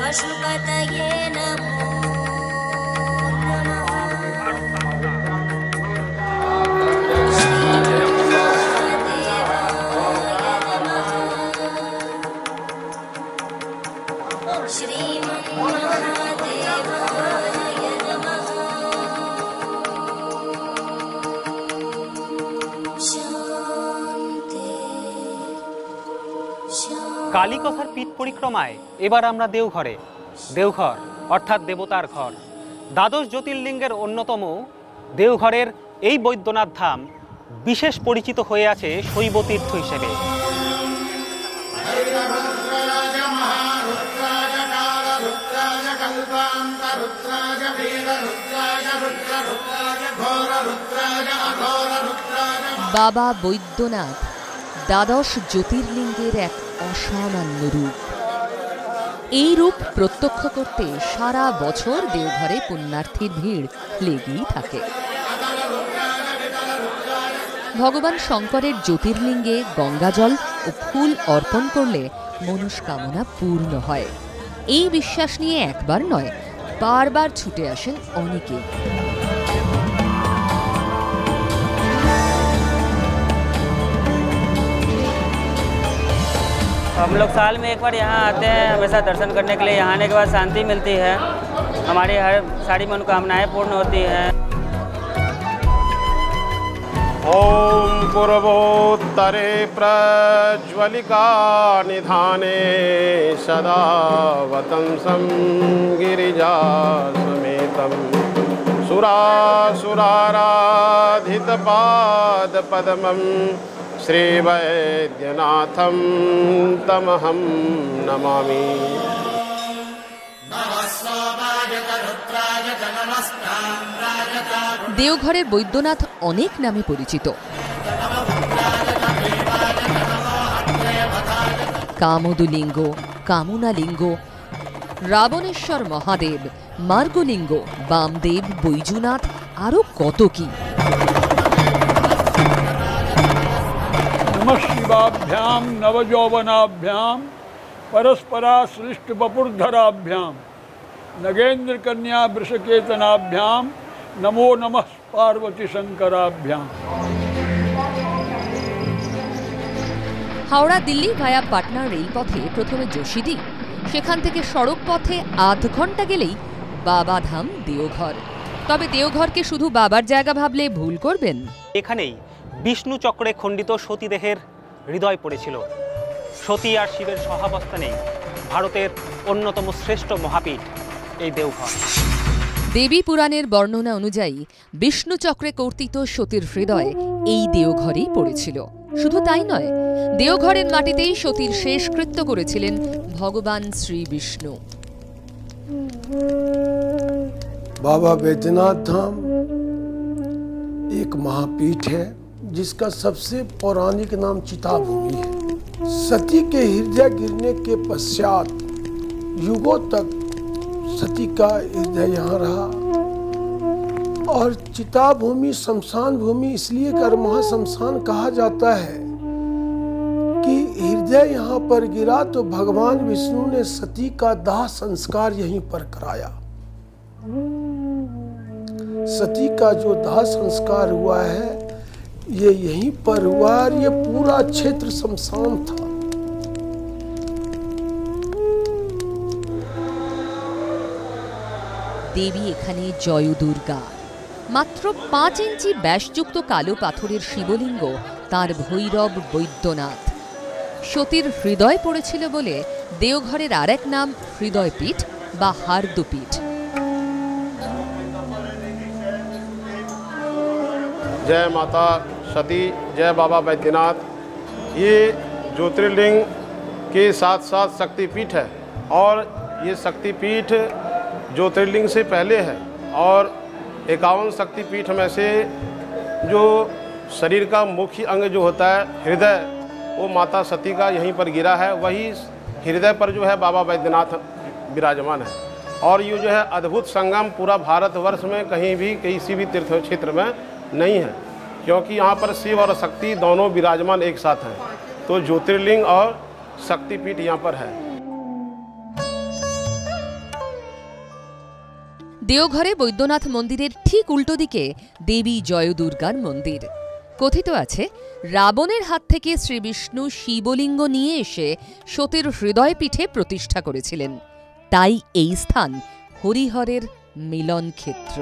पशुपतये नमो কালীকথার পীঠ পরিক্রমায় এবার আমরা দেওঘরে। দেওঘর অর্থাৎ দেবতার ঘর। দ্বাদশ জ্যোতির্লিঙ্গের অন্যতম দেওঘরের এই বৈদ্যনাথ ধাম বিশেষ পরিচিত হয়ে আছে শৈব তীর্থ হিসেবে। বাবা বৈদ্যনাথ দ্বাদশ জ্যোতির্লিঙ্গের এক অসামান্য রূপ। এই রূপ প্রত্যক্ষ করতে সারা বছর দেওঘরে পুণ্যার্থীর ভিড় লেগেই থাকে। ভগবান শঙ্করের জ্যোতির্লিঙ্গে গঙ্গাজল ও ফুল অর্পণ করলে মনস্কামনা পূর্ণ হয়। এই বিশ্বাস নিয়ে একবার নয়, বারবার ছুটে আসেন অনেকে। हम लोग साल में एक बार यहाँ आते हैं हमेशा दर्शन करने के लिए। यहाँ आने के बाद शांति मिलती है, हमारी हर सारी मनोकामनाएं पूर्ण होती हैं। ओम पूर्वोत्तरे प्रज्वलिका निधाने सदा वतंसं गिरिजा समेतं सुरासुराराधित पाद पद्मं श्री वैद्यनाथं तमहं नमामि। দেওঘরের বৈদ্যনাথ অনেক নামে পরিচিত। কামদুলিঙ্গ, কামুনালিঙ্গ, রাবণেশ্বর মহাদেব, মার্গলিঙ্গ, বামদেব, বৈজুনাথ, আরো কত কি। नमः शिवाभ्याम नवजौवनाभ्याम परस्परा सृष्ट बपुर्धराभ्याम नगेंद्र कन्या वृषकेतनाभ्याम नमो नमः पार्वती शंकराभ्याम। হাওড়া দিল্লি ভায়া পাটনা রেলপথে প্রথমে যোশীদি, সেখান থেকে সড়ক পথে আধ ঘন্টা গেলেই বাবাধাম দেওঘর। তবে দেওঘরকে শুধু বাবার জায়গা ভাবলে ভুল করবেন। এখানেই বিষ্ণু চক্রে খণ্ডিত সতীদেহের হৃদয় পড়েছিল। সতী আর শিবের সহাবস্থানেই ভারতের অন্যতম শ্রেষ্ঠ মহাপীঠ এই দেওঘর। দেবী পুরাণের বর্ণনা অনুযায়ী বিষ্ণু চক্রে কর্তিত সতীর হৃদয় এই দেওঘরেই পড়েছিল। শুধু তাই নয়, দেওঘরের মাটিতেই সতীর শেষকৃত্য করেছিলেন ভগবান শ্রী বিষ্ণু। बाबा बैद्यनाथ धाम एक महापीठ है जिसका सबसे पौराणिक नाम चिताभूमि है। सती के हृदय गिरने के पश्चात युगों तक सती का हृदय यहाँ रहा और चिताभूमि शमशान भूमि इसलिए कर महाशमशान कहा जाता है कि हृदय यहाँ पर गिरा तो भगवान विष्णु ने सती का दाह संस्कार यहीं पर कराया। सती का जो दाह संस्कार हुआ है ये यहीं पर हुआ और ये पूरा क्षेत्र शमशान था। দেবী এখানে জয় দুর্গা। মাত্র 5 ইঞ্চি ব্যাসযুক্ত কালো পাথরের শিবলিঙ্গ তার ভৈরব বৈদ্যনাথ। সতীর হৃদয় পড়েছিল বলে দেওঘরের আরেক নাম হৃদয়পীঠ বা হার্দপীঠ। जय माता सती, जय बाबा बैद्यनाथ। ये ज्योतिर्लिंग के साथ साथ शक्तिपीठ है और ये शक्तिपीठ ज्योतिर्लिंग से पहले है और 51 शक्तिपीठ में से जो शरीर का मुख्य अंग जो होता है हृदय, वो माता सती का यहीं पर गिरा है। वही हृदय पर जो है बाबा बैद्यनाथ विराजमान है और ये जो है अद्भुत संगम पूरा भारतवर्ष में कहीं भी किसी भी तीर्थ क्षेत्र में नहीं है, क्योंकि यहाँ पर शिव और शक्ति दोनों विराजमान एक साथ हैं। तो ज्योतिर्लिंग और शक्तिपीठ यहाँ पर है। দেওঘরে বৈদ্যনাথ মন্দিরের ঠিক উল্টো দিকে দেবী জয়দুর্গার মন্দির। কথিত আছে, রাবণের হাত থেকে শ্রীবিষ্ণু শিবলিঙ্গ নিয়ে এসে সতীর হৃদয়পীঠে প্রতিষ্ঠা করেছিলেন। তাই এই স্থান হরিহরের মিলন ক্ষেত্র।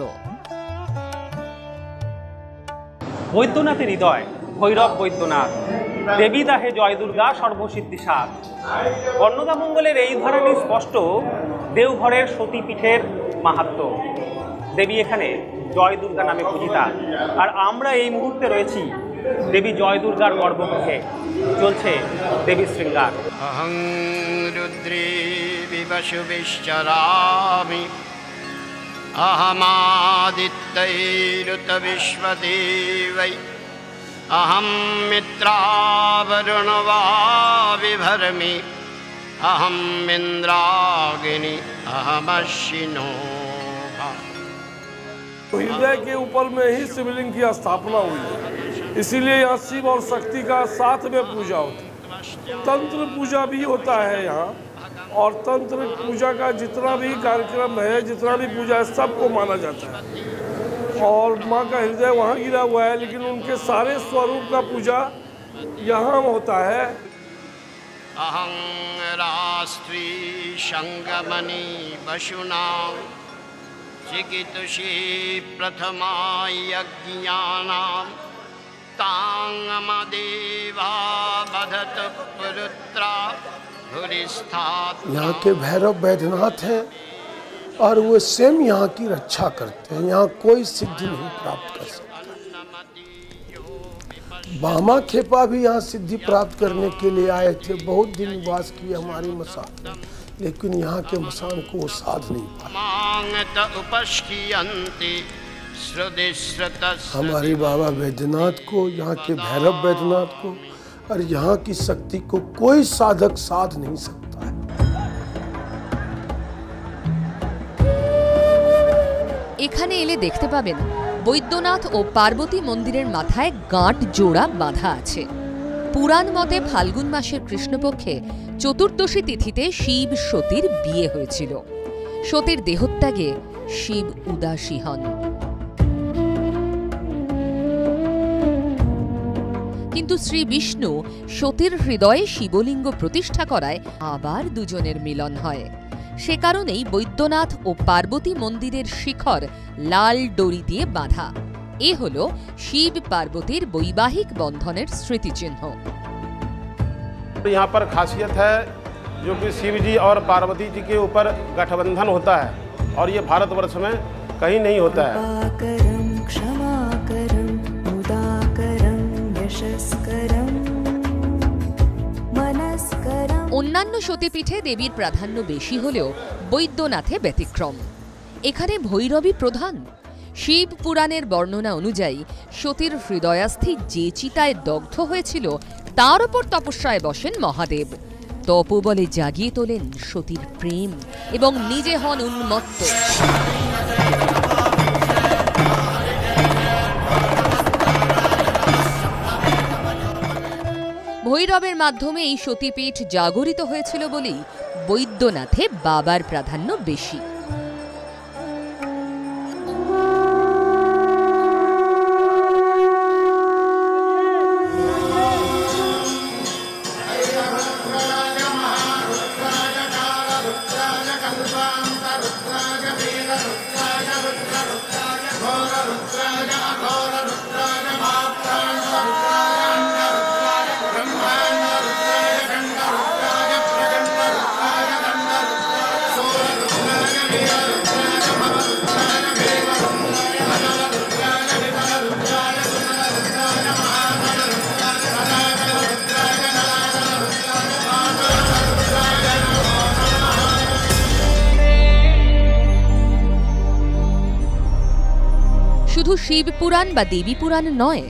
বৈদ্যনাথের হৃদয়, ভৈরব বৈদ্যনাথ, দেবী দাহে জয় দুর্গা সর্বসিদ্ধি সাধ। অন্নদামঙ্গলের এই ধরনের স্পষ্ট দেওঘরের সতীপীঠের মাহাত্ম্য। দেবী এখানে জয় দুর্গা নামে পূজিতা। আর আমরা এই মুহূর্তে রয়েছি দেবী জয় দুর্গার গর্ভগৃহে। চলছে দেবী শৃঙ্গার। অহং রুদ্রে বিবশু বিশ্বরামি अहमादित्यैरुत विश्वदेवै अहं मित्रावरुणवा विभर्मि अहं इन्द्राग्नि अहमश्विनो। हृदय के ऊपर में ही शिवलिंग की स्थापना हुई है, इसीलिए यहाँ शिव और शक्ति का साथ में पूजा होती है। तंत्र पूजा भी होता है यहाँ, और तंत्र पूजा का जितना भी कार्यक्रम है, जितना भी पूजा है, सबको माना जाता है। और माँ का हृदय वहाँ गिरा हुआ है, लेकिन उनके सारे स्वरूप का पूजा यहाँ होता है। अहं राष्ट्री शंगमणि वशुनां चिकितुषी प्रथमा यज्ञानां तांगमदेवा बधत पुरुत्रा। यहाँ के भैरव बैद्यनाथ हैं और वो स्वयं यहाँ की रक्षा करते हैं। यहाँ कोई सिद्धि नहीं प्राप्त कर सकता। बामा खेपा भी यहाँ सिद्धि प्राप्त करने के लिए आए थे, बहुत दिन वास किए हमारी मसान, लेकिन यहाँ के मसान को वो साध नहीं पाए। हमारे बाबा बैद्यनाथ को, यहाँ के भैरव बैद्यनाथ को और यहाँ की शक्ति को कोई साधक साध नहीं सकता है। এখানে এলে দেখতে পাবেন বৈদ্যনাথ ও পার্বতী মন্দিরের মাথায় গাঁট জোড়া বাঁধা আছে। পুরাণ মতে ফাল্গুন মাসের কৃষ্ণপক্ষে চতুর্দশী তিথিতে শিব সতীর বিয়ে হয়েছিল। সতীর দেহত্যাগে শিব উদাসী হন। কিন্তু শ্রী বিষ্ণু সতীর হৃদয়ে শিবলিঙ্গ প্রতিষ্ঠা করায় আবার দুজনের মিলন হয়। সে কারণেই বৈদ্যনাথ ও পার্বতী মন্দিরের শিখর লাল দড়ি দিয়ে বাঁধা। এ হল শিব পার্বতীর বৈবাহিক বন্ধনের স্মৃতিচিহ্ন। यहाँ पर खासियत है जो कि शिव जी और पार्वती जी के ऊपर गठबंधन होता है, और ये भारतवर्ष में कहीं नहीं होता है। অন্যান্য সতীপীঠে দেবীর প্রাধান্য বেশি হলেও বৈদ্যনাথে ব্যতিক্রম। এখানে ভৈরবী প্রধান। শিব পুরাণের বর্ণনা অনুযায়ী সতীর হৃদয়াস্থি যে চিতায় দগ্ধ হয়েছিল তার উপর তপস্যায় বসেন মহাদেব। তপোবলে জাগিয়ে তোলেন সতীর প্রেম এবং নিজে হন উন্মত্ত। ভৈরবের মাধ্যমে এই সতীপীঠ জাগরিত হয়েছিল বলেই বৈদ্যনাথে বাবার প্রাধান্য বেশি। শুধু শিব পুরাণ বা দেবী পুরাণ নয়,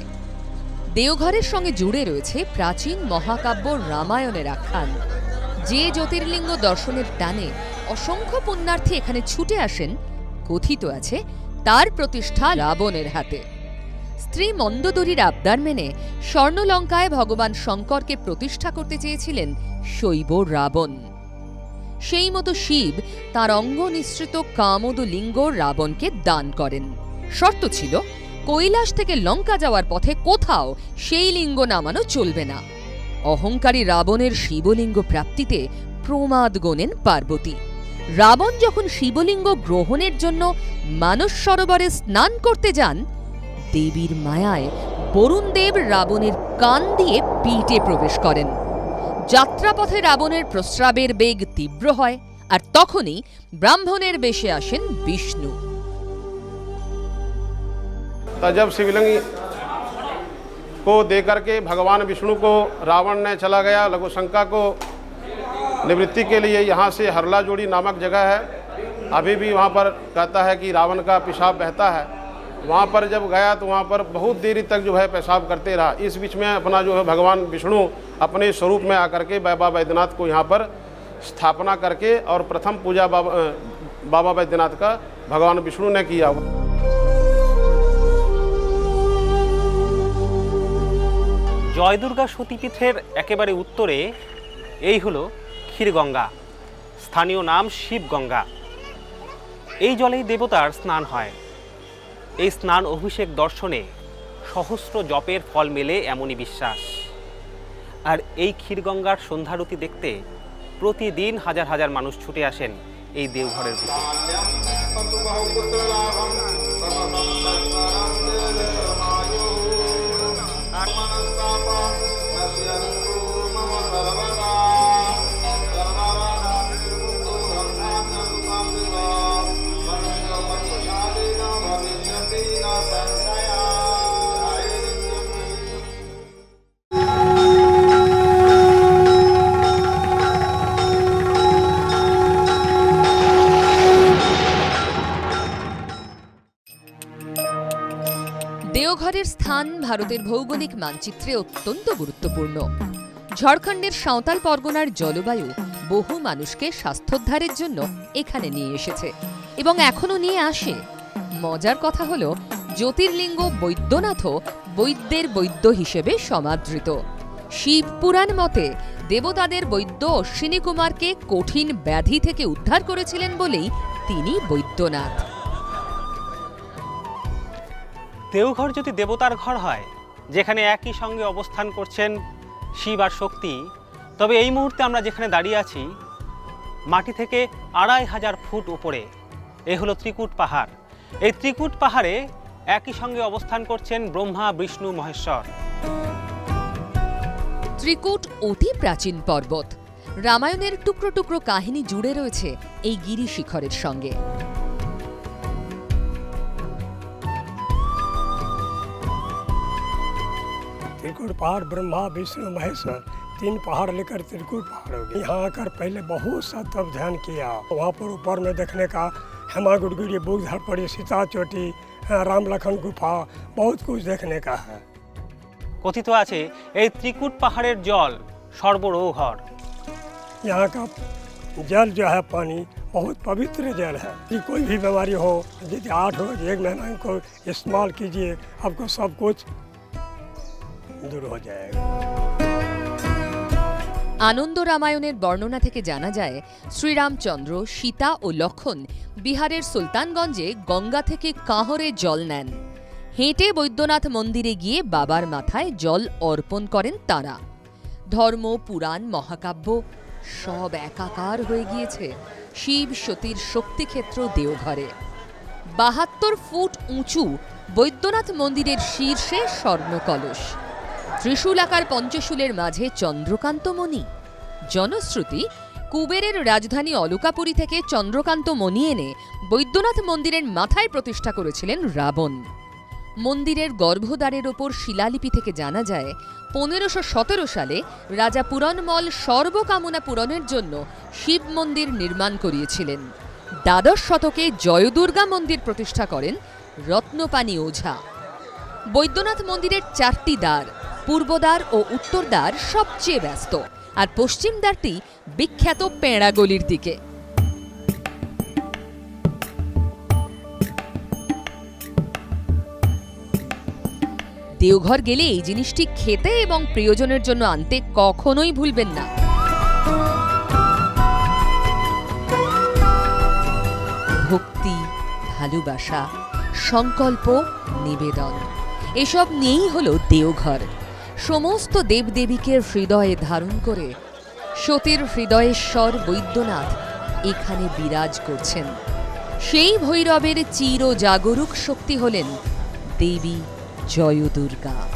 দেওঘরের সঙ্গে জুড়ে রয়েছে প্রাচীন মহাকাব্য রামায়ণের আখ্যান। যে জ্যোতির্লিঙ্গ দর্শনের টানে অসংখ্য পুণ্যার্থী এখানে ছুটে আসেন, কথিত আছে তার প্রতিষ্ঠা রাবণের হাতে। স্ত্রী মন্দোদরীর আবদার মেনে স্বর্ণলঙ্কায় ভগবান শঙ্করকে প্রতিষ্ঠা করতে চেয়েছিলেন শৈব রাবণ। সেই মতো শিব তার অঙ্গ নিঃসৃত কামোদ লিঙ্গ রাবণকে দান করেন। শর্ত ছিল কৈলাস থেকে লঙ্কা যাওয়ার পথে কোথাও সেই লিঙ্গ নামানো চলবে না। অহংকারী রাবণের শিবলিঙ্গ প্রাপ্তিতে প্রমাদ গোনেন পার্বতী। রাবণ যখন শিবলিঙ্গ গ্রহণের জন্য মানস সরোবরে স্নান করতে যান, দেবীর মায়ায় বরুণ দেব রাবণের কান দিয়ে পিঠে প্রবেশ করেন। যাত্রাপথে রাবণের প্রস্রাবের বেগ তীব্র হয়, আর তখনই ব্রাহ্মণের বেশে আসেন বিষ্ণু। जब शिवलिंग को देकर के भगवान विष्णु को रावण ने चला गया, लघु शंका को निवृत्ति के लिए यहाँ से हरला जोड़ी नामक जगह है, अभी भी वहाँ पर कहता है कि रावण का पेशाब बहता है। वहाँ पर जब गया तो वहाँ पर बहुत देरी तक जो है पेशाब करते रहा। इस बीच में अपना जो है भगवान विष्णु अपने स्वरूप में आकर के बाबा बैद्यनाथ को यहाँ पर स्थापना करके और प्रथम पूजा बाबा बैद्यनाथ का भगवान विष्णु ने किया। জয় দুর্গা সতীপীঠের একেবারে উত্তরে এই হলো ক্ষীরগঙ্গা, স্থানীয় নাম শিবগঙ্গা। এই জলেই দেবতার স্নান হয়। এই স্নান অভিষেক দর্শনে সহস্র জপের ফল মেলে এমনই বিশ্বাস। আর এই ক্ষীরগঙ্গার সন্ধ্যারতি দেখতে প্রতিদিন হাজার হাজার মানুষ ছুটে আসেন এই দেওঘরের বুকে। দেওঘরের স্থান ভারতের ভৌগোলিক মানচিত্রে অত্যন্ত গুরুত্বপূর্ণ। ঝাড়খণ্ডের সাঁওতাল পরগনার জলবায়ু বহু মানুষকে স্বাস্থ্যোদ্ধারের জন্য এখানে নিয়ে এসেছে এবং এখনো নিয়ে আসে। মজার কথা হলো, জ্যোতির্লিঙ্গ বৈদ্যনাথও বৈদ্যের বৈদ্য হিসেবে সমাদৃত। শিব পুরাণ মতে দেবতাদের বৈদ্য অশ্বিনী কুমারকে কঠিন ব্যাধি থেকে উদ্ধার করেছিলেন বলেই তিনি বৈদ্যনাথ। দেওঘর যদি দেবতার ঘর হয়, যেখানে একই সঙ্গে অবস্থান করছেন শিব আর শক্তি, তবে এই মুহূর্তে আমরা যেখানে দাঁড়িয়ে আছি মাটি থেকে 2500 ফুট উপরে, এ হলো ত্রিকুট পাহাড়। এই ত্রিকুট পাহাড়ে একই সঙ্গে অবস্থান করছেন ব্রহ্মা, বিষ্ণু, মহেশ্বর। ত্রিকুট অতি প্রাচীন পর্বত। রামায়ণের টুকরো টুকরো কাহিনী জুড়ে রয়েছে এই গিরি শিখরের সঙ্গে। त्रिकुट पहाड़ ब्रह्मा विष्णु महेश्वर 3 पहाड़ लेकर त्रिकुट पहाड़ हो गए। यहाँ आकर पहले बहुत सा तप ध्यान किया। वहाँ पर ऊपर में देखने का हेमा गुड़गुड़ी, बुगधर पड़ी, सीता चोटी, राम लखन गुफा, बहुत कुछ देखने का है। কথিত আছে এই ত্রিকুট পাহাড়ের জল সর্বরোগহর। यहाँ का जल जो है पानी बहुत पवित्र जल है। कि कोई भी बीमारी हो, यदि 8 रोज 1 महीना इनको इस्तेमाल कीजिए, आपको सब कुछ दूर हो जाएगा। আনন্দ রামায়ণের বর্ণনা থেকে জানা যায়, শ্রীরামচন্দ্র, সীতা ও লক্ষণ বিহারের সুলতানগঞ্জে গঙ্গা থেকে কাঁহরে জল নেন। হেঁটে বৈদ্যনাথ মন্দিরে গিয়ে বাবার মাথায় জল অর্পণ করেন তাঁরা। ধর্ম, পুরাণ, মহাকাব্য সব একাকার হয়ে গিয়েছে শিব সতীর শক্তিক্ষেত্র দেওঘরে। 72 ফুট উঁচু বৈদ্যনাথ মন্দিরের শীর্ষে স্বর্ণকলস, ত্রিশূলাকার পঞ্চশূলের মাঝে চন্দ্রকান্ত মণি। জনশ্রুতি, কুবেরের রাজধানী অলকাপুরী থেকে চন্দ্রকান্ত মণি এনে বৈদ্যনাথ মন্দিরের মাথায় প্রতিষ্ঠা করেছিলেন রাবণ। মন্দিরের গর্ভদ্বারের ওপর শিলালিপি থেকে জানা যায় 1517 সালে রাজা পুরনমল সর্বকামনা পূরণের জন্য শিব মন্দির নির্মাণ করিয়েছিলেন। দ্বাদশ শতকে জয়দুর্গা মন্দির প্রতিষ্ঠা করেন রত্নপানি ওঝা। বৈদ্যনাথ মন্দিরের 4টি দ্বার, পূর্বদ্বার ও উত্তরদ্বার সবচেয়ে ব্যস্ত, আর পশ্চিম দ্বারটি বিখ্যাত পেঁড়াগলির দিকে। দেওঘর গেলে এই জিনিসটি খেতে এবং প্রিয়জনের জন্য আনতে কখনোই ভুলবেন না। ভালোবাসা, সংকল্প, নিবেদন এসব নিয়েই হলো দেওঘর। সমস্ত দেবদেবীকে হৃদয়ে ধারণ করে সতীর হৃদয়েশ্বর বৈদ্যনাথ এখানে বিরাজ করছেন। সেই ভৈরবের চির জাগরুক শক্তি হলেন দেবী জয়দুর্গা।